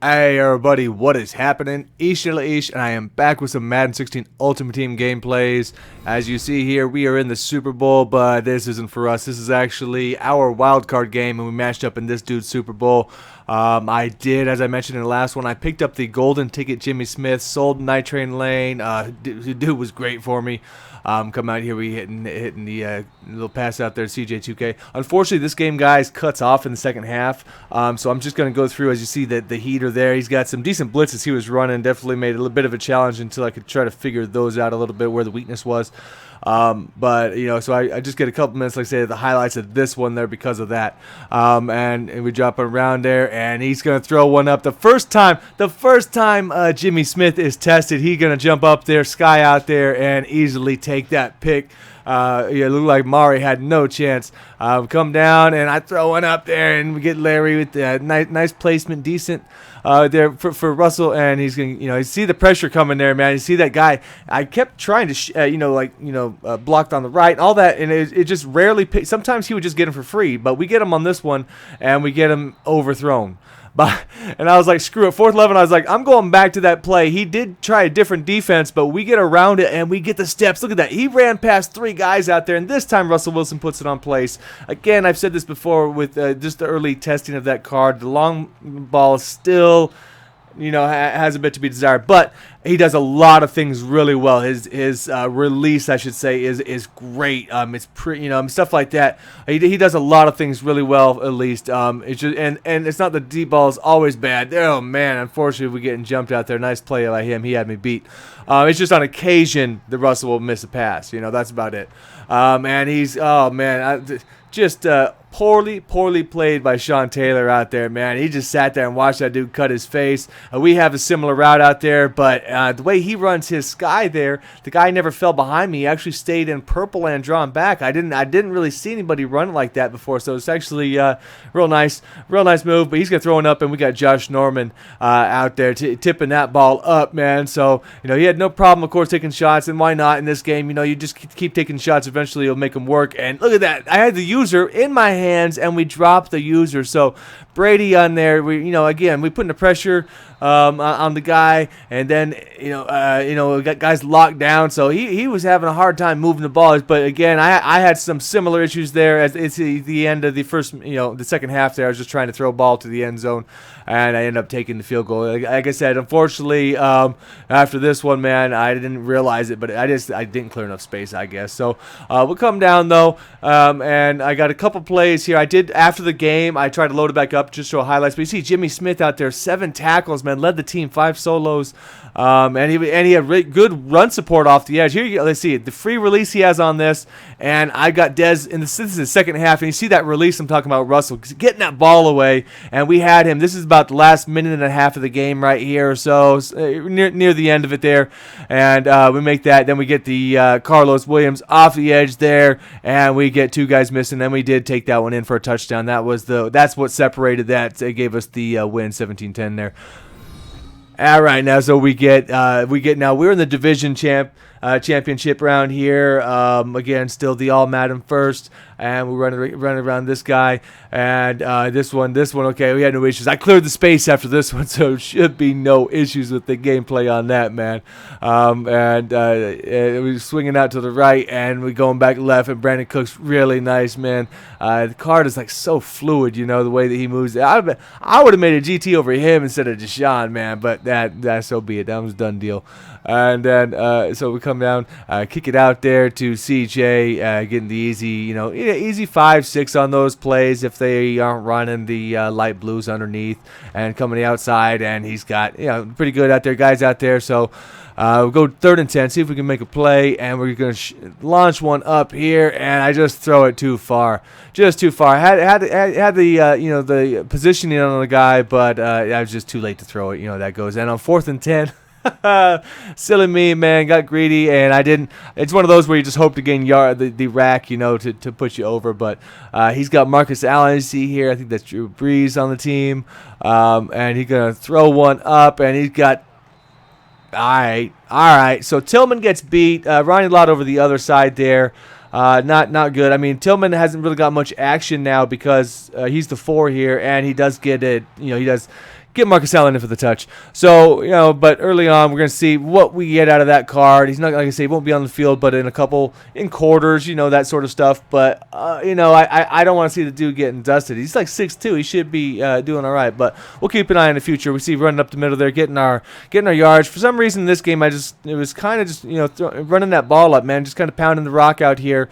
Hey everybody, what is happening? Ish and I am back with some Madden 16 Ultimate Team gameplays. As you see here, we are in the Super Bowl, but this isn't for us. This is actually our wildcard game, and we matched up in this dude's Super Bowl. I did, as I mentioned in the last one, I picked up the golden ticket Jimmy Smith, sold Night Train Lane. The dude was great for me. Come out here, we hitting the little pass out there, CJ2K. Unfortunately, this game, guys, cuts off in the second half. So I'm just going to go through, as you see, the heater there. He's got some decent blitzes he was running. Definitely made it a little bit of a challenge until I could try to figure those out a little bit, where the weakness was. But, you know, so I just get a couple minutes, like I say, the highlights of this one there because of that. And we drop it around there, and he's going to throw one up. The first time Jimmy Smith is tested, he's going to jump up there, sky out there, and easily take that pick. It looked like Mari had no chance. Come down, and I throw one up there, and we get Larry with the nice placement, decent there for Russell, and he's gonna, you see the pressure coming there, man. You see that guy. I kept trying to, blocked on the right, all that, and it just rarely. Sometimes he would just get him for free, but we get him on this one, and we get him overthrown. And I was like, screw it. 4th 11, I was like, I'm going back to that play. He did try a different defense, but we get around it, and we get the steps. Look at that. He ran past 3 guys out there, and this time Russell Wilson puts it on place. Again, I've said this before with just the early testing of that card. The long ball still, has a bit to be desired, but he does a lot of things really well. His release, I should say, is great. It's stuff like that. He does a lot of things really well, at least. It's just and it's not the deep ball is always bad. Oh man, unfortunately we're getting jumped out there. Nice play by him. He had me beat. It's just on occasion that Russell will miss a pass. That's about it. And he's poorly played by Sean Taylor out there, man. He just sat there and watched that dude cut his face. We have a similar route out there, but the way he runs his sky there, the guy never fell behind me. He actually stayed in purple and drawn back. I didn't really see anybody run like that before, so it's actually real nice move. But he's gonna throw it up, and we got Josh Norman out there tipping that ball up, man. So he had no problem, of course, taking shots, and why not in this game? You just keep taking shots. Eventually, you'll make them work. And look at that! I had the user in my hands, and we dropped the user. So Brady on there, again, we putting the pressure on the guy, and then we got guys locked down, so he was having a hard time moving the ball. But again, I had some similar issues there. As it's the end of the first, the second half there, I was just trying to throw a ball to the end zone, and I ended up taking the field goal. Like I said, unfortunately, after this one, man, I didn't realize it, but I didn't clear enough space, I guess. So we'll come down though, and I got a couple plays here. I did after the game. I tried to load it back up just to show highlights, but you see Jimmy Smith out there, 7 tackles, man, led the team, 5 solos, and he had really good run support off the edge. Here you go. Let's see the free release he has on this, and I got Dez in this is the second half, and you see that release I'm talking about, Russell getting that ball away, and we had him. This is about the last minute and a half of the game right here, so near the end of it there, and we make that. Then we get the Carlos Williams off the edge there, and we get 2 guys missing. Then we did take that one in for a touchdown. That's what separated that. It gave us the win, 17-10 there. All right, now so we get now we're in the division championship round here. Again, still the all Madden first, and we're running around this guy, and this one. Okay, we had no issues. I cleared the space after this one, so should be no issues with the gameplay on that, man. And we swinging out to the right, and we going back left, and Brandon Cook's really nice, man. The card is like so fluid, the way that he moves. I would have made a GT over him instead of Deshaun, man, but that so be it. That was a done deal. And then so we come down, kick it out there to CJ, getting the easy, easy 5-6 on those plays if they aren't running the light blues underneath and coming the outside. And he's got pretty good out there, guys out there. So we'll go 3rd and 10, see if we can make a play, and we're gonna launch one up here, and I just throw it too far, just too far. I had the the positioning on the guy, but I was just too late to throw it. That goes. And on 4th and 10. Silly me, man, got greedy, and I didn't. It's one of those where you just hope to gain the rack, to put you over. But he's got Marcus Allen, you see here. I think that's Drew Brees on the team, and he's gonna throw one up, and he's got. All right. So Tillman gets beat. Ronnie Lott over the other side there. Not good. I mean, Tillman hasn't really got much action now because he's the 4 here, and he does get it. He does get Marcus Allen in for the touch. So, but early on, we're going to see what we get out of that card. He's not, like I say, he won't be on the field, but in quarters, that sort of stuff. But, I don't want to see the dude getting dusted. He's like 6'2". He should be doing all right. But we'll keep an eye on the future. We see running up the middle there, getting our yards. For some reason in this game, it was kind of just, running that ball up, man, just kind of pounding the rock out here.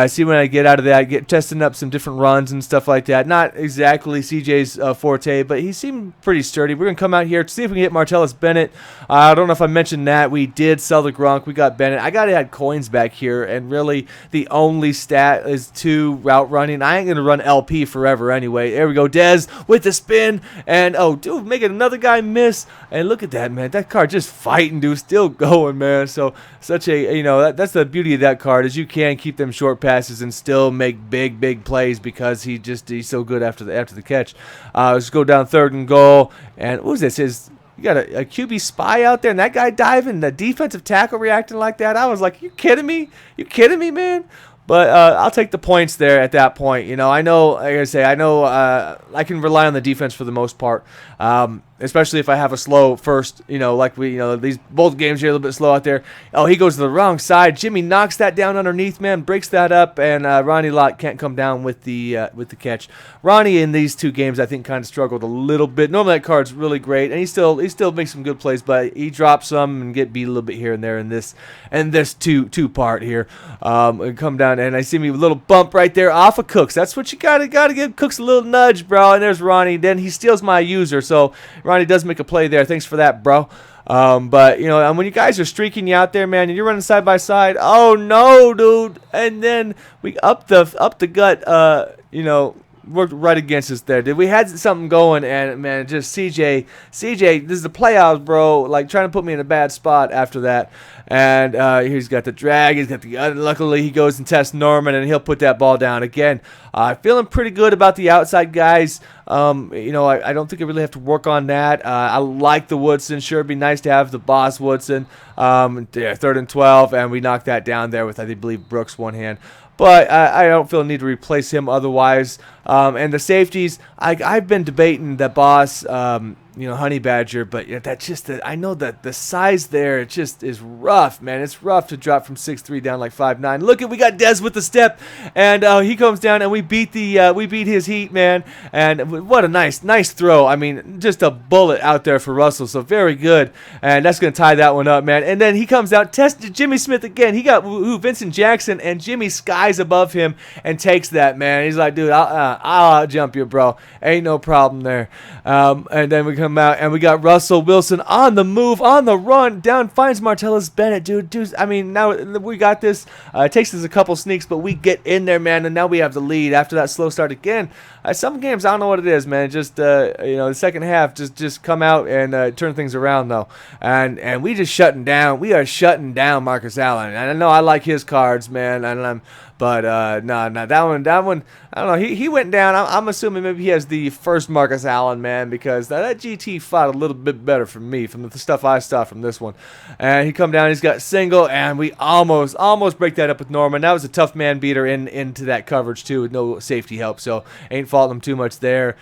See when I get out of that, testing up some different runs and stuff like that. Not exactly CJ's forte, but he seemed pretty sturdy. We're going to come out here to see if we can get Martellus Bennett. I don't know if I mentioned that. We did sell the Gronk. We got Bennett. I got to add coins back here, and really the only stat is 2 route running. I ain't going to run LP forever anyway. There we go. Dez with the spin, and oh, dude, making another guy miss. And look at that, man. That card just fighting, dude. Still going, man. So such a, that's the beauty of that card is you can keep them short passes and still make big plays because he's so good after the catch. Let's go down 3rd and goal. And what was this? You got a QB spy out there, and that guy diving, the defensive tackle reacting like that. I was like, you kidding me? You kidding me, man? But I'll take the points there at that point. I know, like I say, I can rely on the defense for the most part. Especially if I have a slow first, like these both games here a little bit slow out there. Oh, he goes to the wrong side. Jimmy knocks that down underneath, man, breaks that up, and Ronnie Lott can't come down with the catch. Ronnie in these 2 games, I think, kind of struggled a little bit. Normally that card's really great, and he still makes some good plays, but he drops some and get beat a little bit here and there in this two part here. And come down, and I see me with a little bump right there off of Cooks. That's what you gotta give Cooks a little nudge, bro. And there's Ronnie. Then he steals my user, so Ronnie does make a play there. Thanks for that, bro. But, and when you guys are streaking you out there, man, and you're running side by side, oh, no, dude. And then we up the gut, worked right against us there. We had something going, and, man, just CJ, this is the playoffs, bro, like trying to put me in a bad spot after that. And he's got the drag. He's got the luckily he goes and tests Norman, and he'll put that ball down again. Feeling pretty good about the outside guys. I don't think I really have to work on that. I like the Woodson. Sure, it'd be nice to have the boss Woodson. 3rd and 12, and we knocked that down there with, I believe, Brooks one hand. But I don't feel a need to replace him otherwise. And the safeties, I've been debating the boss, Honey Badger, but that's just I know that the size there, it just is rough, man. It's rough to drop from 6'3" down like 5'9". Look we got Dez with the step, and he comes down, and we beat his heat, man. And what a nice throw. I mean, just a bullet out there for Russell. So very good, and that's gonna tie that one up, man. And then he comes out, tested Jimmy Smith again. He got Vincent Jackson, and Jimmy skies above him and takes that, man. He's like, dude, I'll jump you, bro. Ain't no problem there. And then we come out, and we got Russell Wilson on the move, on the run, down, finds Martellus Bennett, dude. I mean, now we got this. It takes us a couple sneaks, but we get in there, man, and now we have the lead after that slow start again. Some games, I don't know what it is, man. Just, the second half, just come out and turn things around, though. And we just shutting down. We are shutting down Marcus Allen. And I know I like his cards, man, but that one, I don't know. He went down. I'm assuming maybe he has the first Marcus Allen, man, because that GT fought a little bit better for me from the stuff I saw from this one. And he come down. He's got single, and we almost break that up with Norman. That was a tough man beater into that coverage too, with no safety help. So ain't faulting him too much there.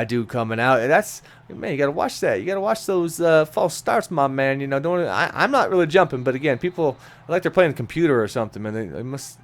Dude coming out. And that's. Man, you gotta watch that. You gotta watch those false starts, my man. I'm not really jumping, but again, people like they're playing a computer or something, and they must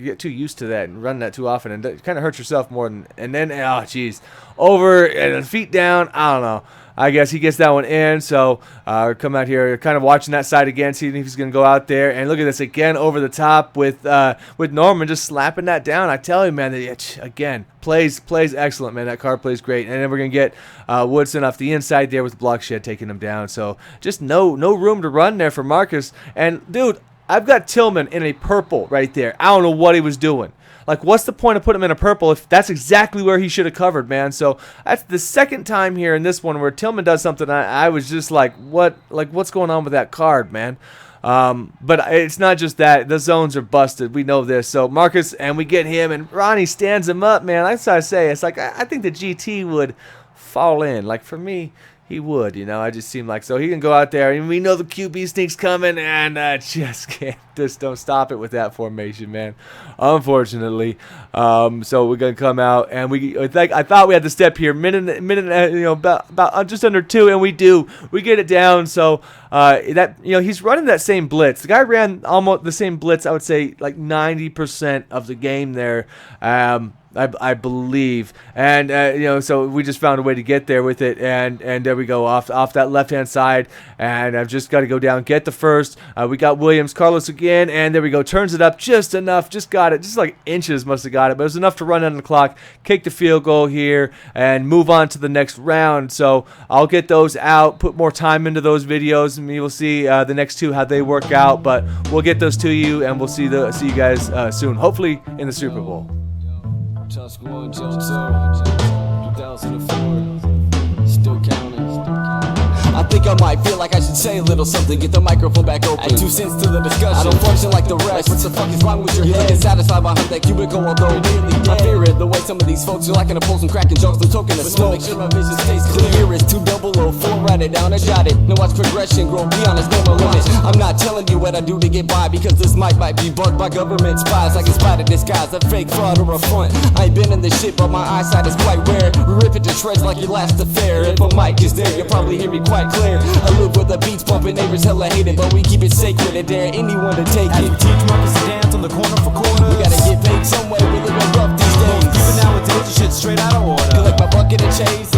get too used to that and run that too often, and it kind of hurts yourself more than. And then, oh, jeez, over and feet down. I don't know. I guess he gets that one in. So come out here, kind of watching that side again, seeing if he's going to go out there. And look at this again over the top with Norman just slapping that down. I tell you, man, again, plays excellent, man. That card plays great. And then we're going to get Woodson off the inside there with Block Shed taking him down. So just no room to run there for Marcus. And, dude, I've got Tillman in a purple right there. I don't know what he was doing. Like, what's the point of putting him in a purple if that's exactly where he should have covered, man? So that's the second time here in this one where Tillman does something. I was just like, what's going on with that card, man? But it's not just that. The zones are busted. We know this. So Marcus, and we get him, and Ronnie stands him up, man. That's what I say. It's like I think the GT would fall in. Like, for me, he would, you know. I just seem like so he can go out there, and we know the QB sneak's coming, and just don't stop it with that formation, man. Unfortunately, so we're gonna come out, and I thought we had the step here, minute, you know, about just under 2, and we get it down. So that, you know, he's running that same blitz. The guy ran almost the same blitz, I would say, like 90% of the game there. I believe, and you know, so we just found a way to get there with it, and there we go off that left hand side, and I've just got to go down, get the first. We got Carlos again, and there we go, turns it up just enough, just got it, just like inches must have got it, but it was enough to run on the clock, kick the field goal here, and move on to the next round. So I'll get those out, put more time into those videos, and we will see the next 2 how they work out, but we'll get those to you, and we'll see you guys soon, hopefully in the Super Bowl. Tusk 1, Jump 2, 2004, still counting. I think I might feel like I should say a little something. Get the microphone back open. Add 2 cents to the discussion. I don't function like the rest. Like, what the fuck is wrong with your head? Looking satisfied behind that cubicle, although really dead. I fear it, the way some of these folks are liking to pull some cracking jokes. I'm token of smoke. Make sure my vision stays clear. It's 2004. Write it down, I jot it. No watch progression grow. Be honest, no limits. I'm not telling you what I do to get by, because this might be bugged by government spies. Like a spy to disguise a fake fraud or a front. I ain't been in this shit, but my eyesight is quite rare. We rip it to shreds like your last affair. If a mic is there, you'll probably hear me quite clear. I live with the beats pumping, neighbors hella hate it, but we keep it sacred and dare anyone to take it. Teach Marcus to dance on the corner for quarters. We gotta get paid some way, we live rough these days. Even nowadays, shit straight out of order. Collect my bucket of chase.